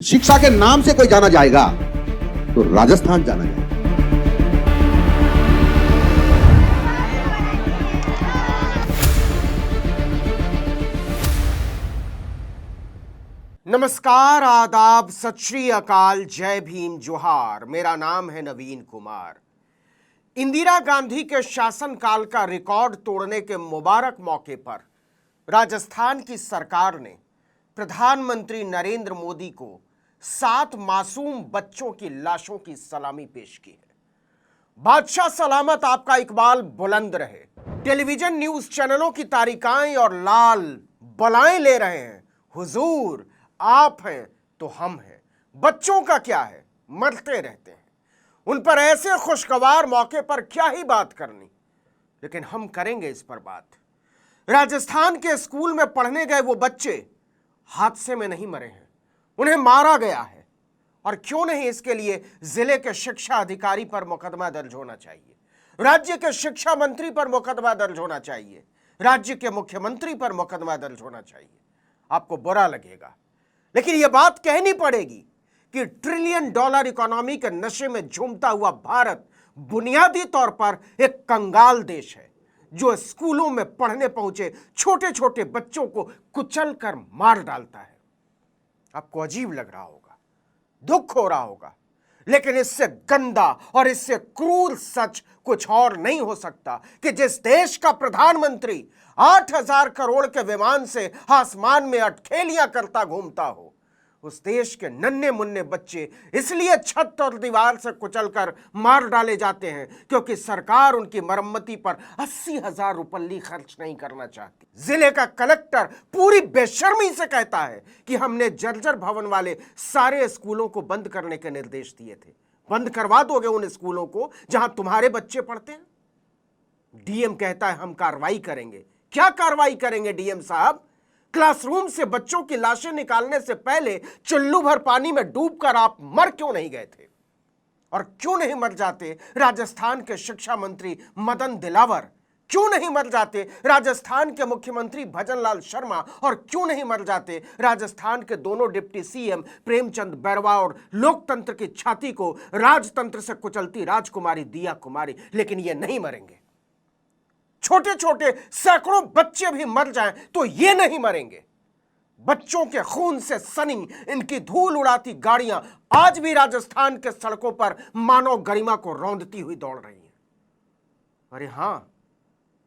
शिक्षा के नाम से कोई जाना जाएगा तो राजस्थान जाना जाएगा। नमस्कार, आदाब, सत श्री अकाल, जय भीम, जोहार। मेरा नाम है नवीन कुमार। इंदिरा गांधी के शासनकाल का रिकॉर्ड तोड़ने के मुबारक मौके पर राजस्थान की सरकार ने प्रधानमंत्री नरेंद्र मोदी को 7 मासूम बच्चों की लाशों की सलामी पेश की है। बादशाह सलामत आपका इकबाल बुलंद रहे। टेलीविजन न्यूज चैनलों की तारिकाएं और लाल बलाएं ले रहे हैं। हुजूर, आप हैं तो हम हैं। बच्चों का क्या है, मरते रहते हैं। उन पर ऐसे खुशगवार मौके पर क्या ही बात करनी, लेकिन हम करेंगे इस पर बात। राजस्थान के स्कूल में पढ़ने गए वो बच्चे हादसे में नहीं मरे हैं, उन्हें मारा गया है। और क्यों नहीं, इसके लिए जिले के शिक्षा अधिकारी पर मुकदमा दर्ज होना चाहिए, राज्य के शिक्षा मंत्री पर मुकदमा दर्ज होना चाहिए, राज्य के मुख्यमंत्री पर मुकदमा दर्ज होना चाहिए। आपको बुरा लगेगा, लेकिन यह बात कहनी पड़ेगी कि $1 ट्रिलियन इकोनॉमी के नशे में झूमता हुआ भारत बुनियादी तौर पर एक कंगाल देश है, जो स्कूलों में पढ़ने पहुंचे छोटे छोटे बच्चों को कुचल कर मार डालता है। आपको अजीब लग रहा होगा, दुख हो रहा होगा, लेकिन इससे गंदा और इससे क्रूर सच कुछ और नहीं हो सकता कि जिस देश का प्रधानमंत्री 8,000 करोड़ के विमान से आसमान में अटखेलियां करता घूमता हो, उस देश के नन्हे मुन्ने बच्चे इसलिए छत और दीवार से कुचलकर मार डाले जाते हैं क्योंकि सरकार उनकी मरम्मती पर 80,000 रुपये खर्च नहीं करना चाहती। जिले का कलेक्टर पूरी बेशर्मी से कहता है कि हमने जर्जर भवन वाले सारे स्कूलों को बंद करने के निर्देश दिए थे। बंद करवा दोगे उन स्कूलों को जहां तुम्हारे बच्चे पढ़ते हैं? डीएम कहता है हम कार्रवाई करेंगे। क्या कार्रवाई करेंगे डीएम साहब? क्लासरूम से बच्चों की लाशें निकालने से पहले चुल्लू भर पानी में डूबकर आप मर क्यों नहीं गए थे? और क्यों नहीं मर जाते राजस्थान के शिक्षा मंत्री मदन दिलावर? क्यों नहीं मर जाते राजस्थान के मुख्यमंत्री भजन लाल शर्मा? और क्यों नहीं मर जाते राजस्थान के दोनों डिप्टी सीएम प्रेमचंद बैरवा और लोकतंत्र की छाती को राजतंत्र से कुचलती राजकुमारी दिया कुमारी? लेकिन ये नहीं मरेंगे। छोटे छोटे सैकड़ों बच्चे भी मर जाएं तो ये नहीं मरेंगे। बच्चों के खून से सनी इनकी धूल उड़ाती गाड़ियां आज भी राजस्थान के सड़कों पर मानव गरिमा को रौंदती हुई दौड़ रही हैं। अरे हां,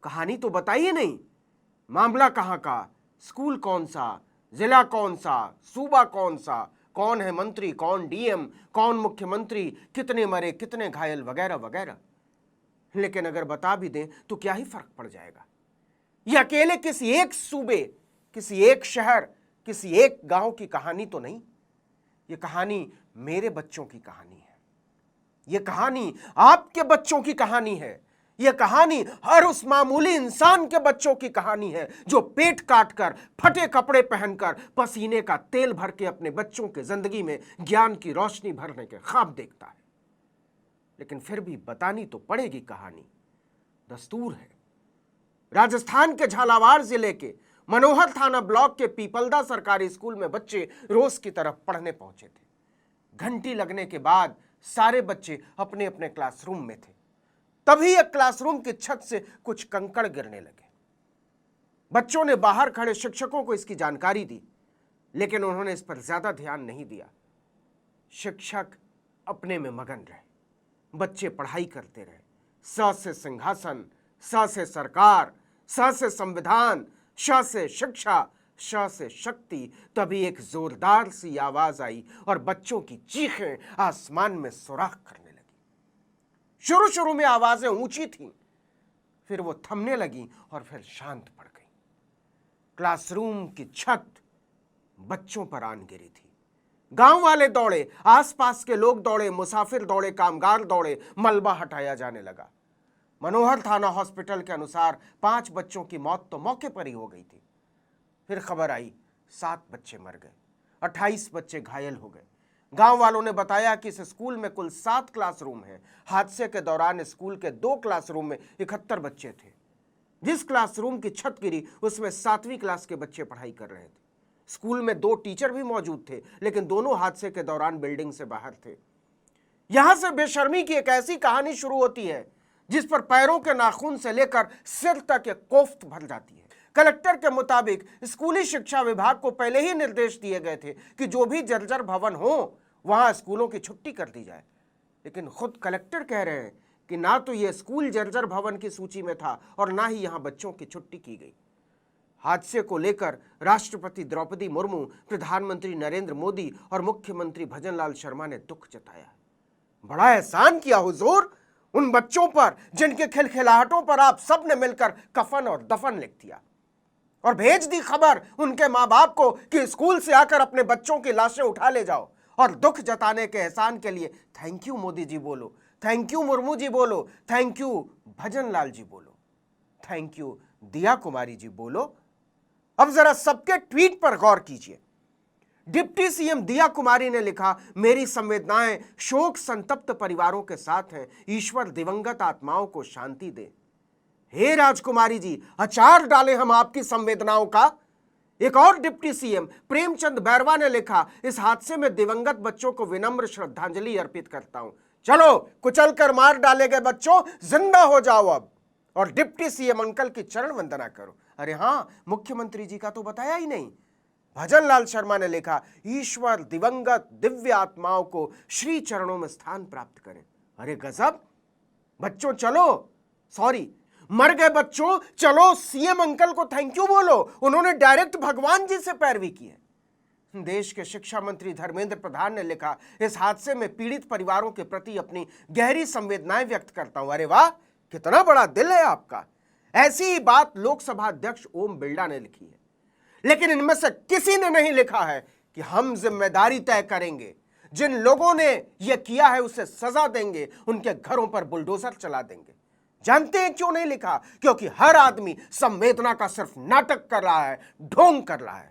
कहानी तो बताइए नहीं। मामला कहां का, स्कूल कौन सा, जिला कौन सा, सूबा कौन सा, कौन है मंत्री, कौन डीएम, कौन मुख्यमंत्री, कितने मरे, कितने घायल, वगैरह वगैरह। लेकिन अगर बता भी दें तो क्या ही फर्क पड़ जाएगा? यह अकेले किसी एक सूबे, किसी एक शहर, किसी एक गांव की कहानी तो नहीं। यह कहानी मेरे बच्चों की कहानी है। यह कहानी आपके बच्चों की कहानी है। यह कहानी हर उस मामूली इंसान के बच्चों की कहानी है जो पेट काटकर, फटे कपड़े पहनकर, पसीने का तेल भर के अपने बच्चों के जिंदगी में ज्ञान की रोशनी भरने के ख्वाब देखता है। लेकिन फिर भी बतानी तो पड़ेगी कहानी, दस्तूर है। राजस्थान के झालावाड़ जिले के मनोहर थाना ब्लॉक के पीपलदा सरकारी स्कूल में बच्चे रोज की तरफ पढ़ने पहुंचे थे। घंटी लगने के बाद सारे बच्चे अपने अपने क्लासरूम में थे। तभी एक क्लासरूम की छत से कुछ कंकड़ गिरने लगे। बच्चों ने बाहर खड़े शिक्षकों को इसकी जानकारी दी, लेकिन उन्होंने इस पर ज्यादा ध्यान नहीं दिया। शिक्षक अपने में मगन रहे, बच्चे पढ़ाई करते रहे। स से सिंहासन, स से सरकार, स से संविधान, श से शिक्षा, श से शक्ति। तभी एक जोरदार सी आवाज आई और बच्चों की चीखें आसमान में सुराख करने लगी। शुरू शुरू में आवाजें ऊंची थीं, फिर वो थमने लगी और फिर शांत पड़ गई। क्लासरूम की छत बच्चों पर आन गिरी थी। गांव वाले दौड़े, आसपास के लोग दौड़े, मुसाफिर दौड़े, कामगार दौड़े, मलबा हटाया जाने लगा। मनोहर थाना हॉस्पिटल के अनुसार 5 बच्चों की मौत तो मौके पर ही हो गई थी। फिर खबर आई 7 बच्चे मर गए, 28 बच्चे घायल हो गए। गांव वालों ने बताया कि इस स्कूल में कुल 7 क्लासरूम हैं। हादसे के दौरान स्कूल के 2 क्लासरूम में 71 बच्चे थे। जिस क्लासरूम की छत गिरी उसमें 7वीं क्लास के बच्चे पढ़ाई कर रहे थे। स्कूल में 2 टीचर भी मौजूद थे, लेकिन दोनों हादसे के दौरान बिल्डिंग से बाहर थे। यहां से बेशर्मी की एक ऐसी कहानी शुरू होती है जिस पर पैरों के नाखून से लेकर सिर तक एक कोफ्त भर जाती है। कलेक्टर के मुताबिक स्कूली शिक्षा विभाग को पहले ही निर्देश दिए गए थे कि जो भी जर्जर भवन हो वहां स्कूलों की छुट्टी कर दी जाए, लेकिन खुद कलेक्टर कह रहे हैं कि ना तो यह स्कूल जर्जर भवन की सूची में था और ना ही यहां बच्चों की छुट्टी की गई। हादसे को लेकर राष्ट्रपति द्रौपदी मुर्मू, प्रधानमंत्री नरेंद्र मोदी और मुख्यमंत्री भजनलाल शर्मा ने दुख जताया। बड़ा एहसान किया हुजूर उन बच्चों पर जिनके खिलखिलाहटों पर आप सब ने मिलकर कफन और दफन लिख दिया, और भेज दी खबर उनके मां बाप को कि स्कूल से आकर अपने बच्चों की लाशें उठा ले जाओ। और दुख जताने के एहसान के लिए थैंक यू मोदी जी बोलो, थैंक यू मुर्मू जी बोलो, थैंक यू भजनलाल जी बोलो, थैंक यू दिया कुमारी जी बोलो। अब जरा सबके ट्वीट पर गौर कीजिए। डिप्टी सीएम दिया कुमारी ने लिखा, मेरी संवेदनाएं शोक संतप्त परिवारों के साथ हैं, ईश्वर दिवंगत आत्माओं को शांति दे। हे राजकुमारी जी, अचार डालें हम आपकी संवेदनाओं का। एक और डिप्टी सीएम प्रेमचंद बैरवा ने लिखा, इस हादसे में दिवंगत बच्चों को विनम्र श्रद्धांजलि अर्पित करता हूं। चलो कुचल कर मार डाले गए बच्चों, जिंदा हो जाओ अब और डिप्टी सीएम अंकल की चरण वंदना करो। अरे हां, मुख्यमंत्री जी का तो बताया ही नहीं। भजनलाल शर्मा ने लिखा, ईश्वर दिवंगत दिव्य आत्माओं को श्री चरणों में स्थान प्राप्त करें। अरे गजब बच्चों, चलो सॉरी मर गए बच्चों, चलो सीएम अंकल को थैंक यू बोलो, उन्होंने डायरेक्ट भगवान जी से पैरवी की है। देश के शिक्षा मंत्री धर्मेंद्र प्रधान ने लिखा, इस हादसे में पीड़ित परिवारों के प्रति अपनी गहरी संवेदनाएं व्यक्त करता हूं। अरे वाह, कितना बड़ा दिल है आपका। ऐसी ही बात लोकसभा अध्यक्ष ओम बिरला ने लिखी है, लेकिन इनमें से किसी ने नहीं लिखा है कि हम जिम्मेदारी तय करेंगे, जिन लोगों ने यह किया है उसे सजा देंगे, उनके घरों पर बुलडोजर चला देंगे। जानते हैं क्यों नहीं लिखा? क्योंकि हर आदमी संवेदना का सिर्फ नाटक कर रहा है, ढोंग कर रहा है।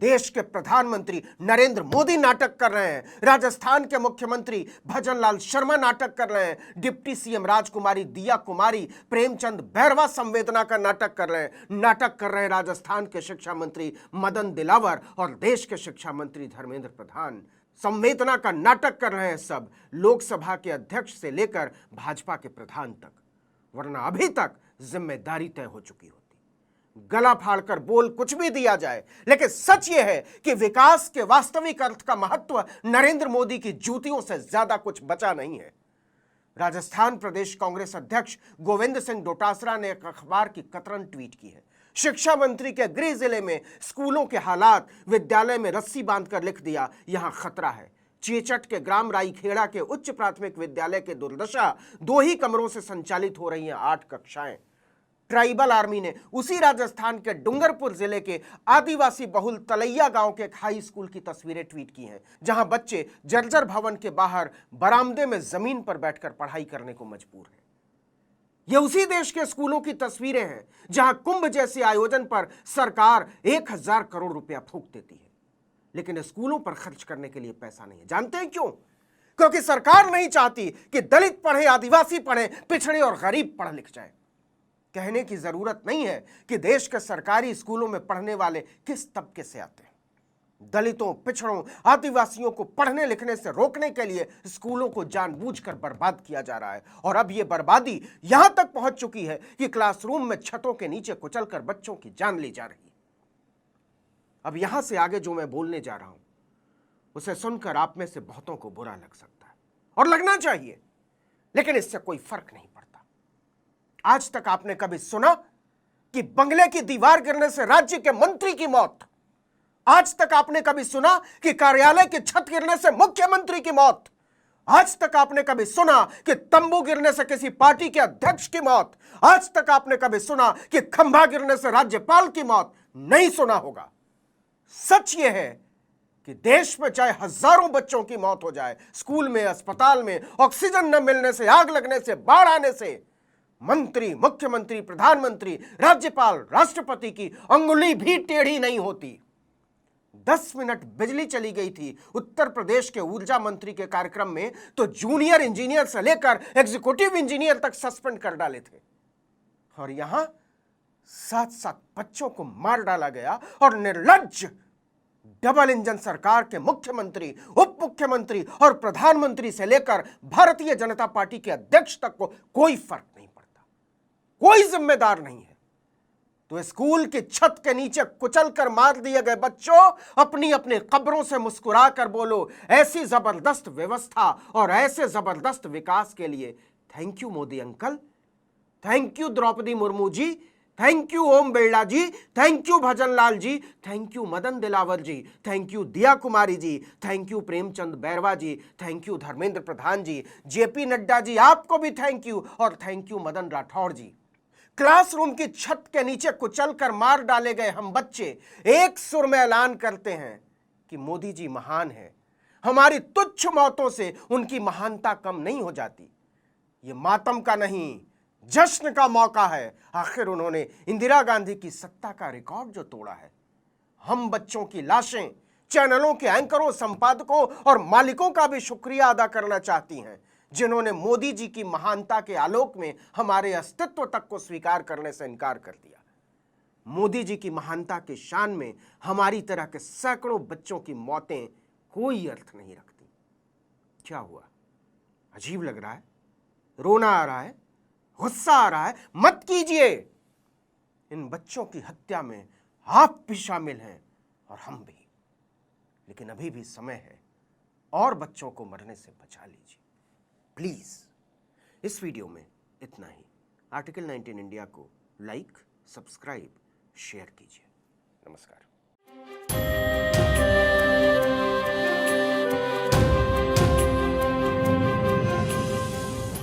देश के प्रधानमंत्री नरेंद्र मोदी नाटक कर रहे हैं, राजस्थान के मुख्यमंत्री भजनलाल शर्मा नाटक कर रहे हैं, डिप्टी सीएम राजकुमारी दिया कुमारी, प्रेमचंद बैरवा संवेदना का नाटक कर रहे हैं, नाटक कर रहे हैं राजस्थान के शिक्षा मंत्री मदन दिलावर और देश के शिक्षा मंत्री धर्मेंद्र प्रधान। संवेदना का नाटक कर रहे हैं सब, लोकसभा के अध्यक्ष से लेकर भाजपा के प्रधान तक, वरना अभी तक जिम्मेदारी तय हो चुकी होती। गला फाड़कर बोल कुछ भी दिया जाए, लेकिन सच यह है कि विकास के वास्तविक अर्थ का महत्व नरेंद्र मोदी की जूतियों से ज्यादा कुछ बचा नहीं है। राजस्थान प्रदेश कांग्रेस अध्यक्ष गोविंद सिंह डोटासरा ने एक अखबार की कतरन ट्वीट की है। शिक्षा मंत्री के गृह जिले में स्कूलों के हालात, विद्यालय में रस्सी बांधकर लिख दिया, यहां खतरा है। चेचट के ग्राम राईखेड़ा के उच्च प्राथमिक विद्यालय के दुर्दशा, 2 ही कमरों से संचालित हो रही हैं 8 कक्षाएं। ट्राइबल आर्मी ने उसी राजस्थान के डूंगरपुर जिले के आदिवासी बहुल तलैया गांव के एक हाई स्कूल की तस्वीरें ट्वीट की हैं, जहां बच्चे जर्जर भवन के बाहर बरामदे में जमीन पर बैठकर पढ़ाई करने को मजबूर हैं। ये उसी देश के स्कूलों की तस्वीरें हैं जहां कुंभ जैसे आयोजन पर सरकार 1000 करोड़ रुपया फूंक देती है, लेकिन स्कूलों पर खर्च करने के लिए पैसा नहीं है। जानते हैं क्यों? क्योंकि सरकार नहीं चाहती कि दलित पढ़े, आदिवासी पढ़े, पिछड़े और गरीब पढ़ लिख जाए। कहने की जरूरत नहीं है कि देश के सरकारी स्कूलों में पढ़ने वाले किस तबके से आते हैं। दलितों, पिछड़ों, आदिवासियों को पढ़ने लिखने से रोकने के लिए स्कूलों को जानबूझकर बर्बाद किया जा रहा है, और अब यह बर्बादी यहां तक पहुंच चुकी है कि क्लासरूम में छतों के नीचे कुचलकर बच्चों की जान ली जा रही है। अब यहां से आगे जो मैं बोलने जा रहा हूं उसे सुनकर आप में से बहुतों को बुरा लग सकता है, और लगना चाहिए, लेकिन इससे कोई फर्क नहीं पड़ता। आज तक आपने कभी सुना कि बंगले की दीवार गिरने से राज्य के मंत्री की मौत? आज तक आपने कभी सुना कि कार्यालय की छत गिरने से मुख्यमंत्री की मौत? आज तक आपने कभी सुना कि तंबू गिरने से किसी पार्टी के अध्यक्ष की मौत? आज तक आपने कभी सुना कि खंभा गिरने से राज्यपाल की मौत? नहीं सुना होगा। सच यह है कि देश में चाहे हजारों बच्चों की मौत हो जाए, स्कूल में, अस्पताल में ऑक्सीजन न मिलने से, आग लगने से, बाढ़ आने से, मंत्री, मुख्यमंत्री, प्रधानमंत्री, राज्यपाल, राष्ट्रपति की अंगुली भी टेढ़ी नहीं होती। 10 मिनट बिजली चली गई थी उत्तर प्रदेश के ऊर्जा मंत्री के कार्यक्रम में, तो जूनियर इंजीनियर से लेकर एग्जीक्यूटिव इंजीनियर तक सस्पेंड कर डाले थे, और यहां 7-7 बच्चों को मार डाला गया और निर्लज्ज डबल इंजन सरकार के मुख्यमंत्री, उप मुख्यमंत्री और प्रधानमंत्री से लेकर भारतीय जनता पार्टी के अध्यक्ष तक को कोई फर्क नहीं पड़ता, कोई जिम्मेदार नहीं है। तो स्कूल की छत के नीचे कुचल कर मार दिए गए बच्चों, अपनी अपनी कब्रों से मुस्कुरा कर बोलो, ऐसी जबरदस्त व्यवस्था और ऐसे जबरदस्त विकास के लिए thank you Modi uncle, thank you Droupadi Murmu ji, thank you Om Birla ji, thank you Bhajanlal ji, thank you Madan Dilawar ji, thank you Diya Kumari ji, thank you Premchand Bairwa ji, thank you Dharmendra Pradhan ji, JP Nadda ji, आपको भी थैंक यू, और thank you Madan Rathore ji. Classroom की छत के नीचे कुचल कर मार डाले गए हम बच्चे एक सुर में ऐलान करते हैं कि मोदी जी महान है। हमारी तुच्छ मौतों से उनकी महानता कम नहीं हो जाती। ये मातम का नहीं, जश्न का मौका है। आखिर उन्होंने इंदिरा गांधी की सत्ता का रिकॉर्ड जो तोड़ा है। हम बच्चों की लाशें चैनलों के एंकरों, संपादकों और मालिकों का भी शुक्रिया अदा करना चाहती हैं, जिन्होंने मोदी जी की महानता के आलोक में हमारे अस्तित्व तक को स्वीकार करने से इनकार कर दिया। मोदी जी की महानता के शान में हमारी तरह के सैकड़ों बच्चों की मौतें कोई अर्थ नहीं रखती। क्या हुआ? अजीब लग रहा है, रोना आ रहा है, गुस्सा आ रहा है? मत कीजिए। इन बच्चों की हत्या में आप भी शामिल हैं और हम भी, लेकिन अभी भी समय है और बच्चों को मरने से बचा लीजिए प्लीज। इस वीडियो में इतना ही। आर्टिकल 19 इंडिया को लाइक, सब्सक्राइब, शेयर कीजिए। नमस्कार।